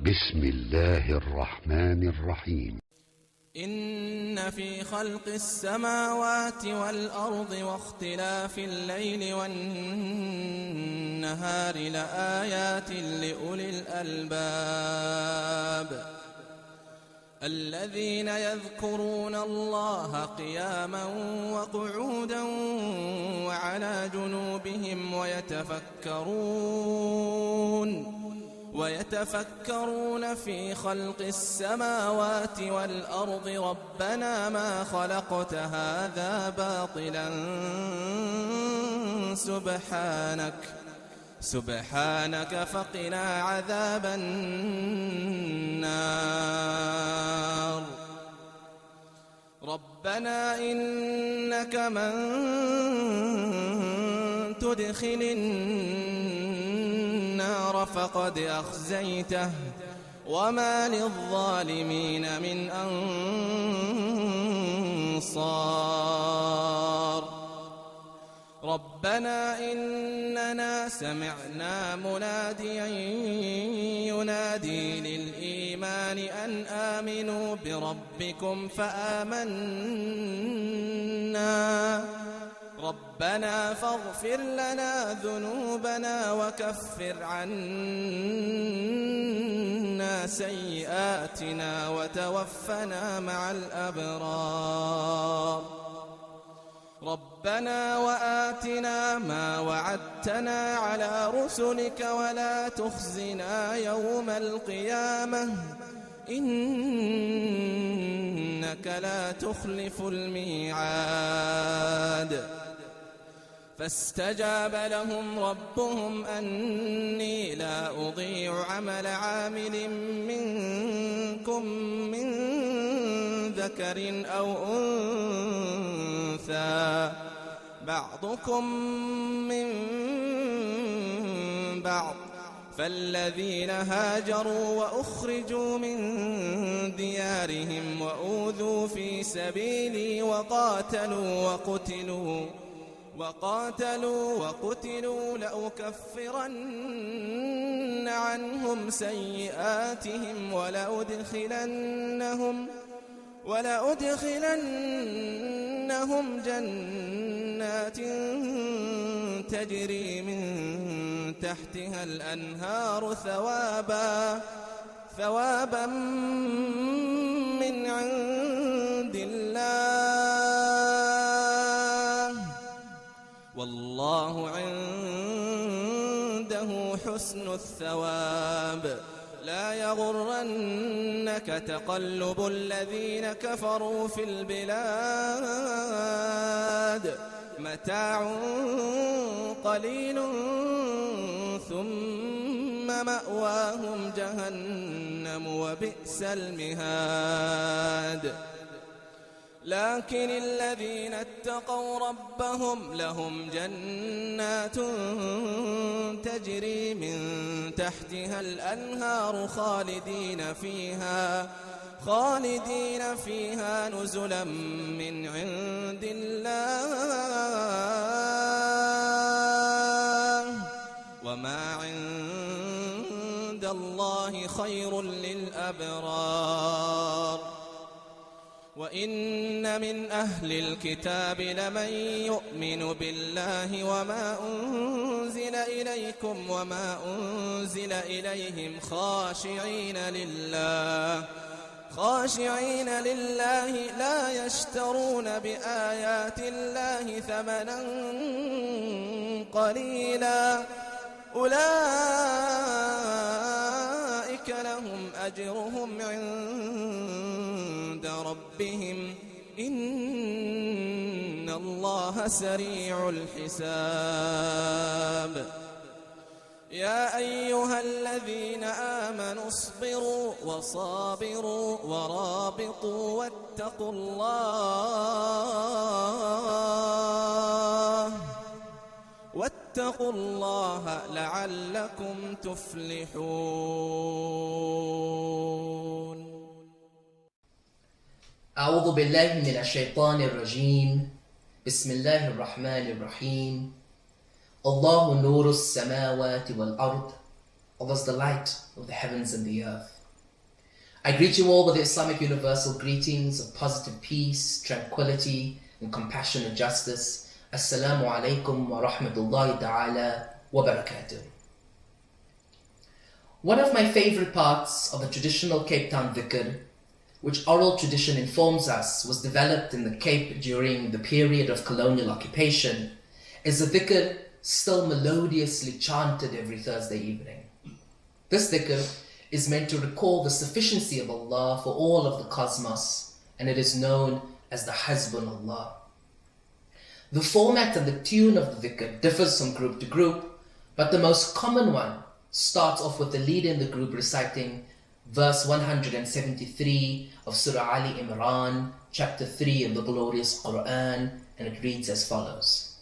بسم الله الرحمن الرحيم. إن في خلق السماوات والأرض واختلاف الليل والنهار لآيات لأولي الألباب الذين يذكرون الله قياما وقعودا وعلى جنوبهم ويتفكرون في خلق السماوات والأرض ربنا ما خلقت هذا باطلا سبحانك فقنا عذاب النار. ربنا إنك من تدخل النار فقد أخزيته وما للظالمين من أنصار. ربنا إننا سمعنا مناديا ينادي للإيمان أن آمنوا بربكم فآمنا. ربنا فاغفر لنا ذنوبنا وكفر عنا سيئاتنا وتوفنا مع الأبرار. ربنا وآتنا ما وعدتنا على رسلك ولا تخزنا يوم القيامة إنك لا تخلف الميعاد. فاستجاب لهم ربهم أني لا أضيع عمل عامل منكم من ذكر أو أنثى بعضكم من بعض. فالذين هاجروا وأخرجوا من ديارهم وأوذوا في سبيلي وقاتلوا لأكفرن عنهم سيئاتهم ولأدخلنهم جنات تجري من تحتها الأنهار ثوابا من عند الله والله عنده حسن الثواب. لا يغرنك تقلب الذين كفروا في البلاد متاع قليل ثم مأواهم جهنم وبئس المهاد. لكن الذين اتقوا ربهم لهم جنات تجري من تحتها الأنهار خالدين فيها نزلا من عند الله وما عند الله خير للأبرار. وإن من أهل الكتاب لمن يؤمن بالله وما أنزل إليكم وما أنزل إليهم خاشعين لله لا يشترون بآيات الله ثمنا قليلا أولئك لهم أجرهم عند ربهم إن الله سريع الحساب. يا أيها الذين آمنوا اصبروا وصابروا ورابطوا واتقوا الله لعلكم تفلحون. أعوذ بالله من الشيطان الرجيم. بسم الله الرحمن الرحيم. الله نور السماوات والأرض Allah is the light of the heavens and the earth. I greet you all with the Islamic universal greetings of positive peace, tranquility, and compassion and justice. Assalamu alaikum wa rahmatullahi ta'ala wa barakatuh. One of my favorite parts of the traditional Cape Town dhikr, which oral tradition informs us was developed in the Cape during the period of colonial occupation, is the dhikr still melodiously chanted every Thursday evening. This dhikr is meant to recall the sufficiency of Allah for all of the cosmos, and it is known as the Hasbunallah. The format and the tune of the dhikr differs from group to group, but the most common one starts off with the leader in the group reciting verse 173 of Surah Ali Imran, chapter 3 of the glorious Quran, and it reads as follows.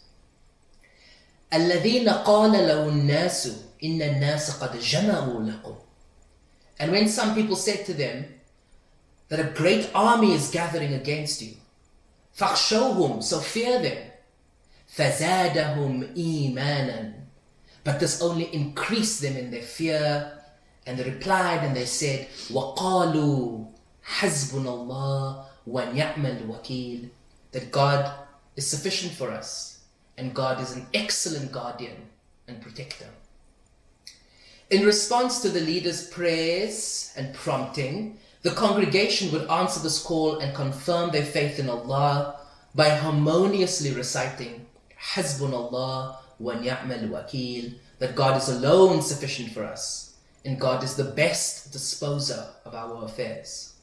الَّذِينَ قَالَ لَهُ النَّاسُ إِنَّ النَّاسَ قَدْ جَمَعُوا لَكُمْ. And when some people said to them that a great army is gathering against you, فَخْشَوْهُمْ, so fear them, فَزَادَهُمْ إِيمَانًا, but this only increased them in their fear. And they replied and they said, وَقَالُوا حَسْبُنَ اللَّهُ وَنِعْمَ الْوَكِيلُ, that God is sufficient for us and God is an excellent guardian and protector. In response to the leader's prayers and prompting, the congregation would answer this call and confirm their faith in Allah by harmoniously reciting Hasbunallah wa ni'mal wakil, that God is alone sufficient for us and God is the best disposer of our affairs.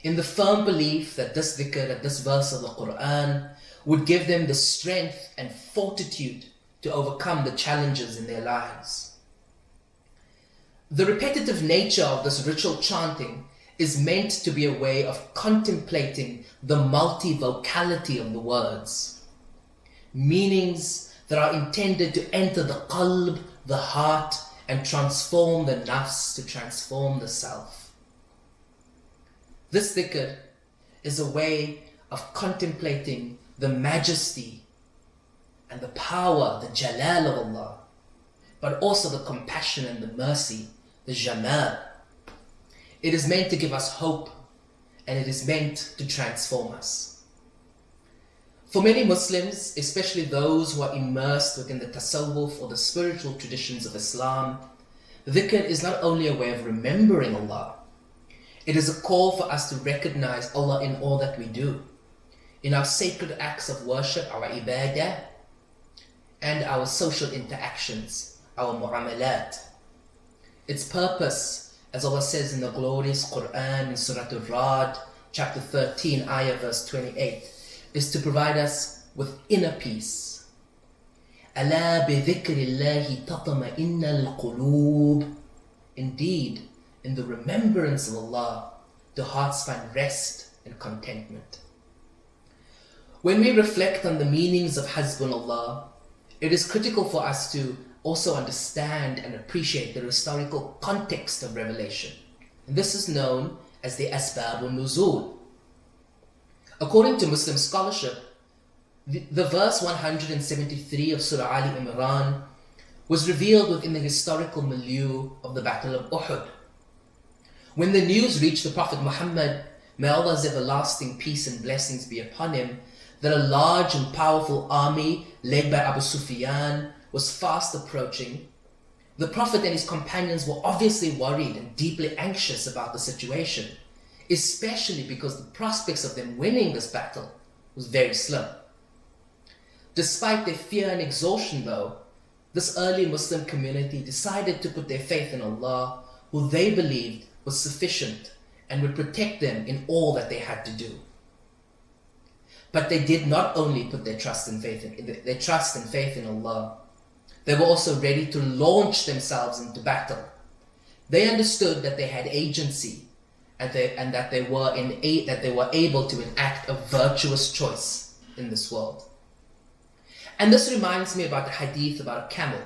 In the firm belief that this dhikr, that this verse of the Quran would give them the strength and fortitude to overcome the challenges in their lives. The repetitive nature of this ritual chanting is meant to be a way of contemplating the multivocality of the words, meanings that are intended to enter the qalb, the heart, and transform the nafs, to transform the self. This dhikr is a way of contemplating the majesty and the power, the jalal of Allah, but also the compassion and the mercy, the jamal. It is meant to give us hope, and it is meant to transform us. For many Muslims, especially those who are immersed within the tasawwuf or the spiritual traditions of Islam, dhikr is not only a way of remembering Allah, it is a call for us to recognize Allah in all that we do, in our sacred acts of worship, our ibadah, and our social interactions, our mu'amalat. Its purpose, as Allah says in the glorious Quran in Surah Al-Ra'd, chapter 13, ayah verse 28, is to provide us with inner peace. أَلَا بِذِكْرِ اللَّهِ تَطْمَئِنَّ الْقُلُوبِ. Indeed, in the remembrance of Allah, the hearts find rest and contentment. When we reflect on the meanings of Hasbunallah, it is critical for us to also understand and appreciate the historical context of revelation. And this is known as the Asbab al-Nuzul. According to Muslim scholarship, the verse 173 of Surah Ali Imran was revealed within the historical milieu of the Battle of Uhud. When the news reached the Prophet Muhammad, may Allah's everlasting peace and blessings be upon him, that a large and powerful army led by Abu Sufyan was fast approaching, the Prophet and his companions were obviously worried and deeply anxious about the situation, especially because the prospects of them winning this battle was very slim. Despite their fear and exhaustion though, this early Muslim community decided to put their faith in Allah, who they believed was sufficient and would protect them in all that they had to do. But they did not only put their trust and faith in Allah, they were also ready to launch themselves into battle. They understood that they had agency and that they were able to enact a virtuous choice in this world. And this reminds me about the hadith about a camel,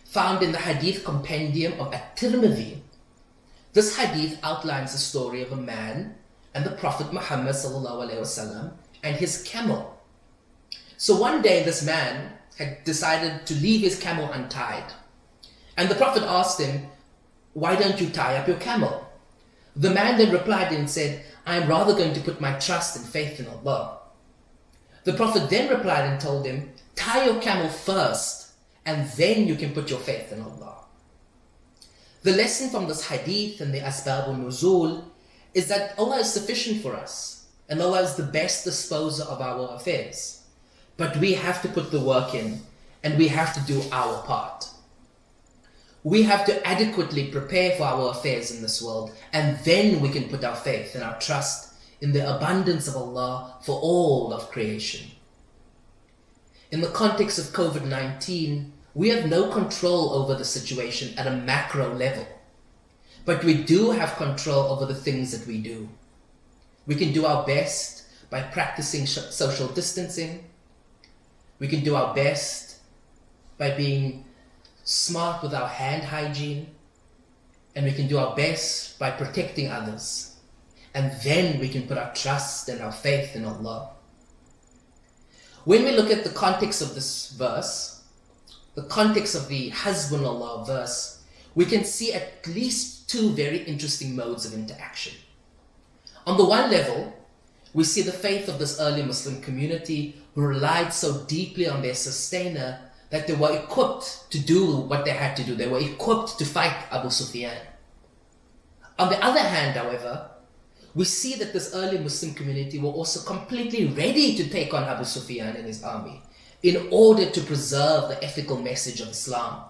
found in the hadith compendium of At-Tirmidhi. This hadith outlines the story of a man and the Prophet Muhammad ﷺ and his camel. So one day this man had decided to leave his camel untied. And the Prophet asked him, why don't you tie up your camel? The man then replied and said, I am rather going to put my trust and faith in Allah. The Prophet then replied and told him, tie your camel first, and then you can put your faith in Allah. The lesson from this hadith and the asbab al-nuzul is that Allah is sufficient for us, and Allah is the best disposer of our affairs. But we have to put the work in, and we have to do our part. We have to adequately prepare for our affairs in this world, and then we can put our faith and our trust in the abundance of Allah for all of creation. In the context of COVID-19, we have no control over the situation at a macro level, but we do have control over the things that we do. We can do our best by practicing social distancing. We can do our best by being smart with our hand hygiene, and we can do our best by protecting others, and then we can put our trust and our faith in Allah. When we look at the context of this verse, the context of the Hasbunallah verse, we can see at least two very interesting modes of interaction. On the one level, we see the faith of this early Muslim community who relied so deeply on their sustainer that they were equipped to do what they had to do. They were equipped to fight Abu Sufyan. On the other hand, however, we see that this early Muslim community were also completely ready to take on Abu Sufyan and his army in order to preserve the ethical message of Islam.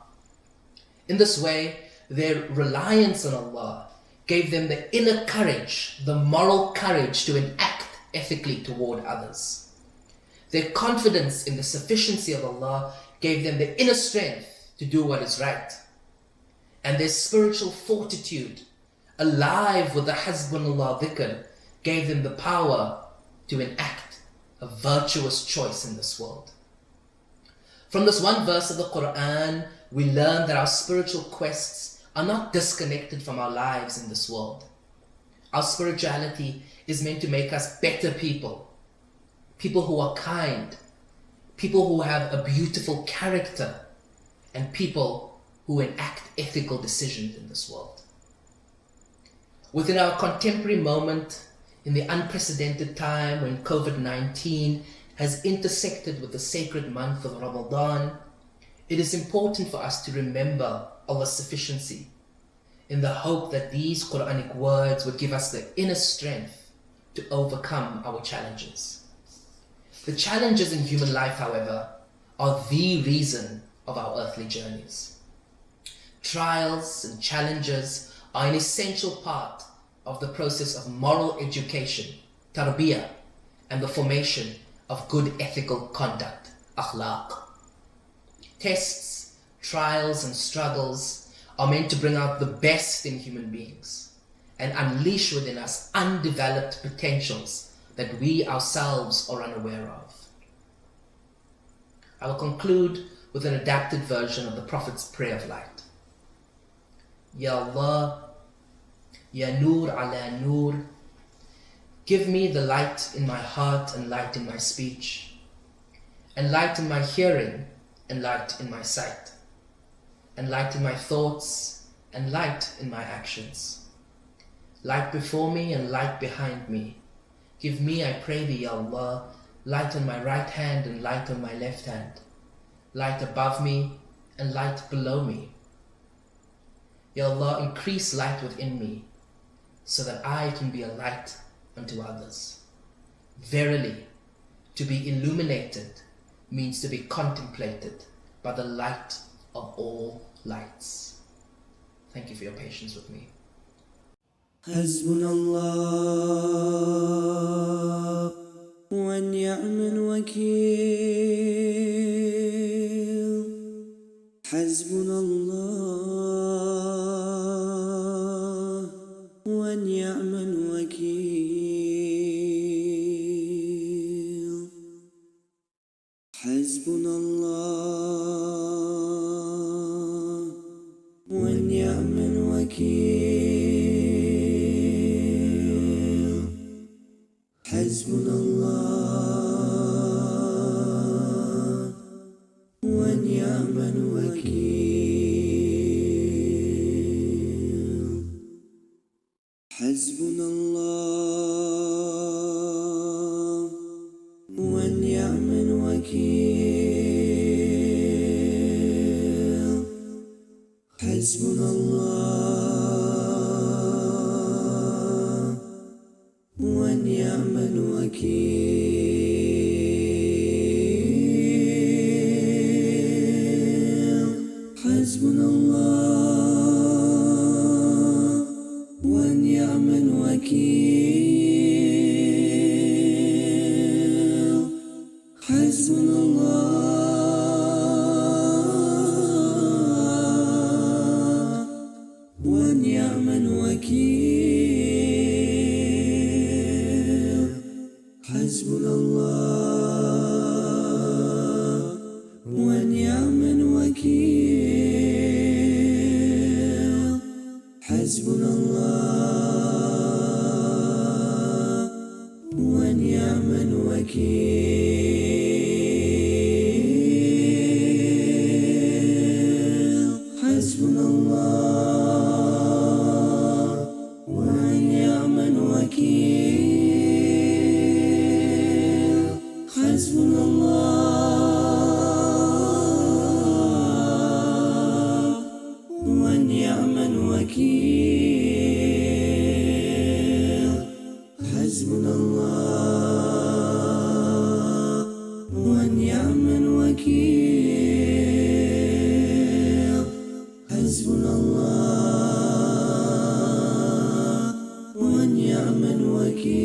In this way, their reliance on Allah gave them the inner courage, the moral courage to act ethically toward others. Their confidence in the sufficiency of Allah gave them the inner strength to do what is right. And their spiritual fortitude, alive with the Hasbunallah dhikr, gave them the power to enact a virtuous choice in this world. From this one verse of the Quran, we learn that our spiritual quests are not disconnected from our lives in this world. Our spirituality is meant to make us better people, people who are kind, people who have a beautiful character, and people who enact ethical decisions in this world. Within our contemporary moment, in the unprecedented time when COVID-19 has intersected with the sacred month of Ramadan, it is important for us to remember Allah's sufficiency in the hope that these Quranic words would give us the inner strength to overcome our challenges. The challenges in human life, however, are the reason of our earthly journeys. Trials and challenges are an essential part of the process of moral education, tarbiyah, and the formation of good ethical conduct, akhlaq. Tests, trials, and struggles are meant to bring out the best in human beings and unleash within us undeveloped potentials that we ourselves are unaware of. I will conclude with an adapted version of the Prophet's prayer of light. Ya Allah, Ya Nur ala Nur, give me the light in my heart and light in my speech, and light in my hearing and light in my sight, and light in my thoughts and light in my actions. Light before me and light behind me. Give me, I pray thee, Ya Allah, light on my right hand and light on my left hand, light above me and light below me. Ya Allah, increase light within me, so that I can be a light unto others. Verily, to be illuminated means to be contemplated by the light of all lights. Thank you for your patience with me. حسبنا الله ونعم الوكيل حسبنا الله ونعم الوكيل حسبنا الله ونعم الوكيل حسبنا الله ونعم الوكيل حسبنا الله ونعم الوكيل حسبنا الله ونعم الوكيل حسبنا الله ونعم الوكيل حسبنا الله ونعم الوكيل حسبنا الله ونعم الوكيل حسبنا الله ونعم الوكيل حسبنا الله ونعم الوكيل حسبنا الله ونعم الوكيل حسبنا الله ونعم الوكيل حسبنا الله ونعم الوكيل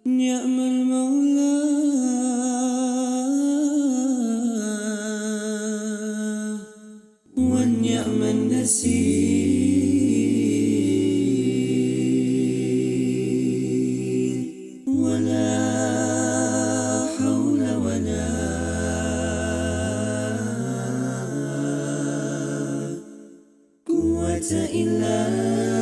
نعم المولى ونعم النسير ولا حول ولا قوة إلا